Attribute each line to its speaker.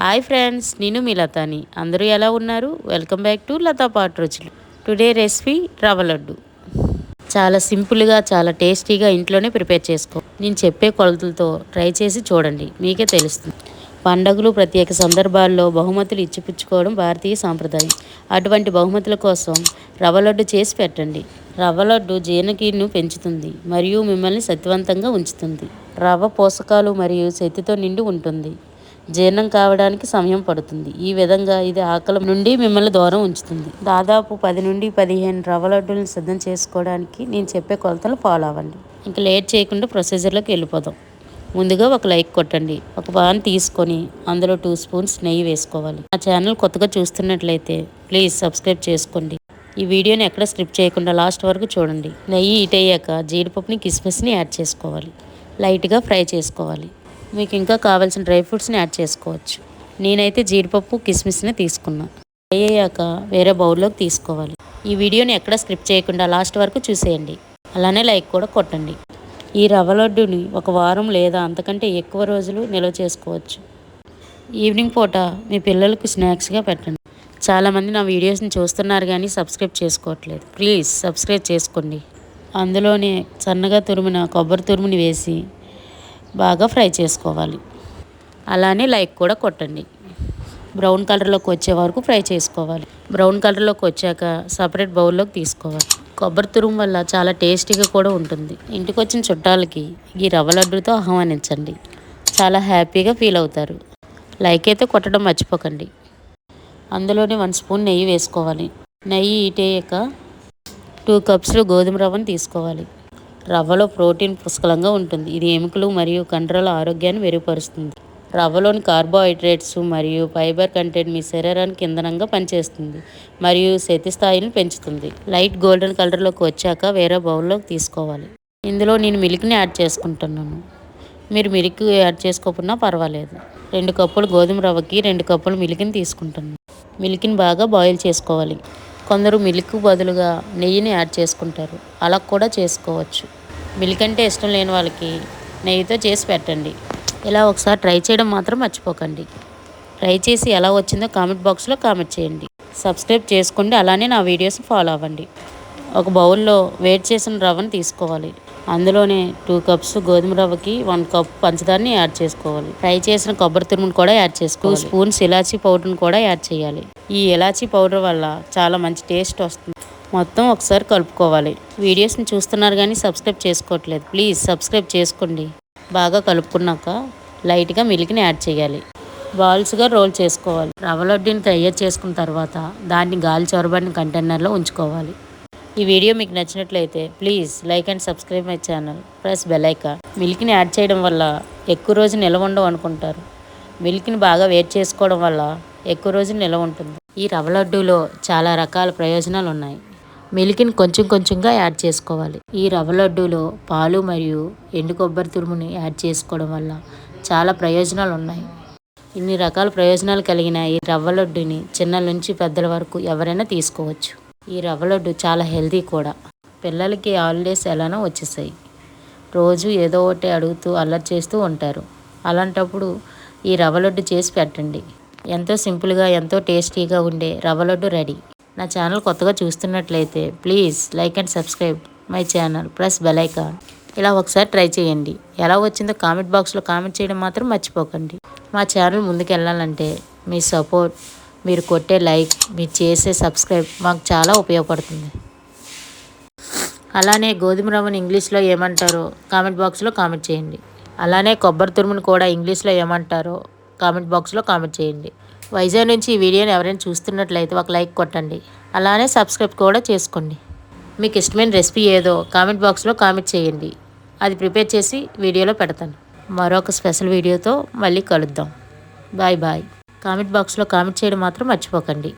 Speaker 1: Hi friends, నేను మీ లతాని. అందరూ ఎలా ఉన్నారు? Welcome back to Latha pot రుచులు. Today recipe rava laddu. చాలా సింపుల్గా, చాలా టేస్టీగా ఇంట్లోనే ప్రిపేర్ చేసుకో. నేను చెప్పే కొలతలతో ట్రై చేసి చూడండి, మీకే తెలుస్తుంది. పండగలు, ప్రత్యేక సందర్భాల్లో బహుమతులు ఇచ్చిపుచ్చుకోవడం భారతీయ సాంప్రదాయం. అటువంటి బహుమతుల కోసం రవ్వ లడ్డు చేసి పెట్టండి. రవ్వ లడ్డు జీర్ణక్రియను పెంచుతుంది మరియు మిమ్మల్ని శక్తివంతంగా ఉంచుతుంది. రవ్వ పోషకాలు మరియు శక్తితో నిండి ఉంటుంది. జీర్ణం కావడానికి సమయం పడుతుంది. ఈ విధంగా ఇది ఆకలి నుండి మిమ్మల్ని దూరం ఉంచుతుంది. దాదాపు 10 నుండి 15 రవ్వ లడ్డూలను సిద్ధం చేసుకోవడానికి నేను చెప్పే కొలతలు ఫాలో అవ్వండి. ఇంకా లేట్ చేయకుండా ప్రొసీజర్లోకి వెళ్ళిపోదాం. ముందుగా ఒక లైక్ కొట్టండి. ఒక పాన్ తీసుకొని అందులో 2 స్పూన్స్ నెయ్యి వేసుకోవాలి. నా ఛానల్ కొత్తగా చూస్తున్నట్లయితే ప్లీజ్ సబ్స్క్రైబ్ చేసుకోండి. ఈ వీడియోని ఎక్కడ స్కిప్ చేయకుండా లాస్ట్ వరకు చూడండి. నెయ్యి హీట్ అయ్యాక జీడిపప్పుని, కిస్మిస్ని యాడ్ చేసుకోవాలి. లైట్గా ఫ్రై చేసుకోవాలి. మీకు ఇంకా కావాల్సిన డ్రై ఫ్రూట్స్ని యాడ్ చేసుకోవచ్చు. నేనైతే జీడిపప్పు, కిస్మిస్ని తీసుకున్నా. ఫ్రై అయ్యాక వేరే బౌల్లోకి తీసుకోవాలి. ఈ వీడియోని ఎక్కడ స్కిప్ చేయకుండా లాస్ట్ వరకు చూసేయండి. అలానే లైక్ కూడా కొట్టండి. ఈ రవ్వ లడ్డుని 1 వారం లేదా అంతకంటే ఎక్కువ రోజులు నిల్వ చేసుకోవచ్చు. ఈవినింగ్ పూట మీ పిల్లలకు స్నాక్స్గా పెట్టండి. చాలామంది నా వీడియోస్ని చూస్తున్నారు కానీ సబ్స్క్రైబ్ చేసుకోవట్లేదు. ప్లీజ్ సబ్స్క్రైబ్ చేసుకోండి. అందులోనే సన్నగా తురిమిన కొబ్బరి తురుముని వేసి బాగా ఫ్రై చేసుకోవాలి. అలానే లైక్ కూడా కొట్టండి. బ్రౌన్ కలర్లోకి వచ్చే వరకు ఫ్రై చేసుకోవాలి. బ్రౌన్ కలర్లోకి వచ్చాక సపరేట్ బౌల్లోకి తీసుకోవాలి. కొబ్బరి తురుము వల్ల చాలా టేస్టీగా కూడా ఉంటుంది. ఇంటికి వచ్చిన చుట్టాలకి ఈ రవ్వ లడ్డుతో ఆహ్వానించండి. చాలా హ్యాపీగా ఫీల్ అవుతారు. లైక్ అయితే కొట్టడం మర్చిపోకండి. అందులోనే 1 స్పూన్ నెయ్యి వేసుకోవాలి. నెయ్యి హీట్ అయ్యాక 2 కప్స్ గోధుమ రవ్వను తీసుకోవాలి. రవ్వలో ప్రోటీన్ పుష్కలంగా ఉంటుంది. ఇది ఎముకలు మరియు కండరాల ఆరోగ్యాన్ని మెరుగుపరుస్తుంది. రవ్వలోని కార్బోహైడ్రేట్స్ మరియు ఫైబర్ కంటెంట్ మీ శరీరానికి ఇంధనంగా పనిచేస్తుంది మరియు శక్తి స్థాయిని పెంచుతుంది. లైట్ గోల్డెన్ కలర్లోకి వచ్చాక వేరే బౌల్లోకి తీసుకోవాలి. ఇందులో నేను మిల్క్ని యాడ్ చేసుకుంటున్నాను. మీరు మిల్క్ యాడ్ చేసుకోకుండా పర్వాలేదు. 2 కప్పులు గోధుమ రవ్వకి 2 కప్పులు మిల్క్ని తీసుకుంటున్నాను. మిల్క్ని బాగా బాయిల్ చేసుకోవాలి. కొందరు మిల్క్ బదులుగా నెయ్యిని యాడ్ చేసుకుంటారు. అలా కూడా చేసుకోవచ్చు. మిల్క్ అంటే ఇష్టం లేని వాళ్ళకి నెయ్యితో చేసి పెట్టండి. ఇలా ఒకసారి ట్రై చేయడం మాత్రం మర్చిపోకండి. ట్రై చేసి ఎలా వచ్చిందో కామెంట్ బాక్స్లో కామెంట్ చేయండి. సబ్స్క్రైబ్ చేసుకోండి. అలానే నా వీడియోస్ ఫాలో అవ్వండి. ఒక బౌల్లో వేడి చేసిన రవ్వను తీసుకోవాలి. అందులోనే 2 కప్స్ గోధుమ రవ్వకి 1 కప్ పంచదారని యాడ్ చేసుకోవాలి. ఫ్రై చేసిన కొబ్బరి తురుమును కూడా యాడ్ చేసుకోవాలి. 2 స్పూన్స్ ఇలాచీ పౌడర్ని కూడా యాడ్ చేయాలి. ఈ ఇలాచీ పౌడర్ వల్ల చాలా మంచి టేస్ట్ వస్తుంది. మొత్తం ఒకసారి కలుపుకోవాలి. వీడియోస్ని చూస్తున్నారు కానీ సబ్స్క్రైబ్ చేసుకోవట్లేదు. ప్లీజ్ సబ్స్క్రైబ్ చేసుకోండి. బాగా కలుపుకున్నాక లైట్గా మిల్క్ని యాడ్ చేయాలి. బాల్స్గా రోల్ చేసుకోవాలి. రవ్వ లడ్డూని తయారు చేసుకున్న తర్వాత దాన్ని గాలి చొరబడిన కంటైనర్లో ఉంచుకోవాలి. ఈ వీడియో మీకు నచ్చినట్లయితే please like and subscribe my channel. Press bell icon. మిల్క్ని యాడ్ చేయడం వల్ల ఎక్కువ రోజు నిల్వ ఉండవు అనుకుంటారు. మిల్క్ని బాగా వేడి చేసుకోవడం వల్ల ఎక్కువ రోజు నిల్వ ఉంటుంది. ఈ రవ్వ లడ్డూలో చాలా రకాల ప్రయోజనాలు ఉన్నాయి. మిల్క్ని కొంచెం కొంచెంగా యాడ్ చేసుకోవాలి. ఈ రవ్వ లడ్డూలో పాలు మరియు ఎండు కొబ్బరి తురుముని యాడ్ చేసుకోవడం వల్ల చాలా ప్రయోజనాలు ఉన్నాయి. ఇన్ని రకాల ప్రయోజనాలు కలిగిన ఈ రవ్వ లడ్డూని చిన్నల నుంచి పెద్దల వరకు ఎవరైనా తీసుకోవచ్చు. ఈ రవ్వ లడ్డు చాలా హెల్తీ కూడా. పిల్లలకి హాలిడేస్ ఎలానో వచ్చేసాయి. రోజు ఏదో ఒకటి అడుగుతూ అల్లరి చేస్తూ ఉంటారు. అలాంటప్పుడు ఈ రవ్వ లడ్డు చేసి పెట్టండి. ఎంతో సింపుల్గా, ఎంతో టేస్టీగా ఉండే రవ్వ లడ్డు రెడీ. నా ఛానల్ కొత్తగా చూస్తున్నట్లయితే please like and subscribe my channel. Press bell icon. ఇలా ఒకసారి ట్రై చేయండి. ఎలా వచ్చిందో కామెంట్ బాక్స్లో కామెంట్ చేయడం మాత్రం మర్చిపోకండి. మా ఛానల్ ముందుకు వెళ్ళాలంటే మీ సపోర్ట్, మీరు కొట్టే లైక్, మీరు చేసే సబ్స్క్రైబ్ మాకు చాలా ఉపయోగపడుతుంది. అలానే గోధుమ రవ్వని ఇంగ్లీష్లో ఏమంటారో కామెంట్ బాక్స్లో కామెంట్ చేయండి. అలానే కొబ్బరి తురుమును కూడా ఇంగ్లీష్లో ఏమంటారో కామెంట్ బాక్స్లో కామెంట్ చేయండి. వైజాగ్ నుంచి ఈ వీడియోని ఎవరైనా చూస్తున్నట్లయితే ఒక లైక్ కొట్టండి. అలానే సబ్స్క్రైబ్ కూడా చేసుకోండి. మీకు ఇష్టమైన రెసిపీ ఏదో కామెంట్ బాక్స్లో కామెంట్ చేయండి. అది ప్రిపేర్ చేసి వీడియోలో పెడతాను. మరొక స్పెషల్ వీడియోతో మళ్ళీ కలుద్దాం. Bye bye. కామెంట్ బాక్స్లో కామెంట్ చేయడం మాత్రం మర్చిపోకండి.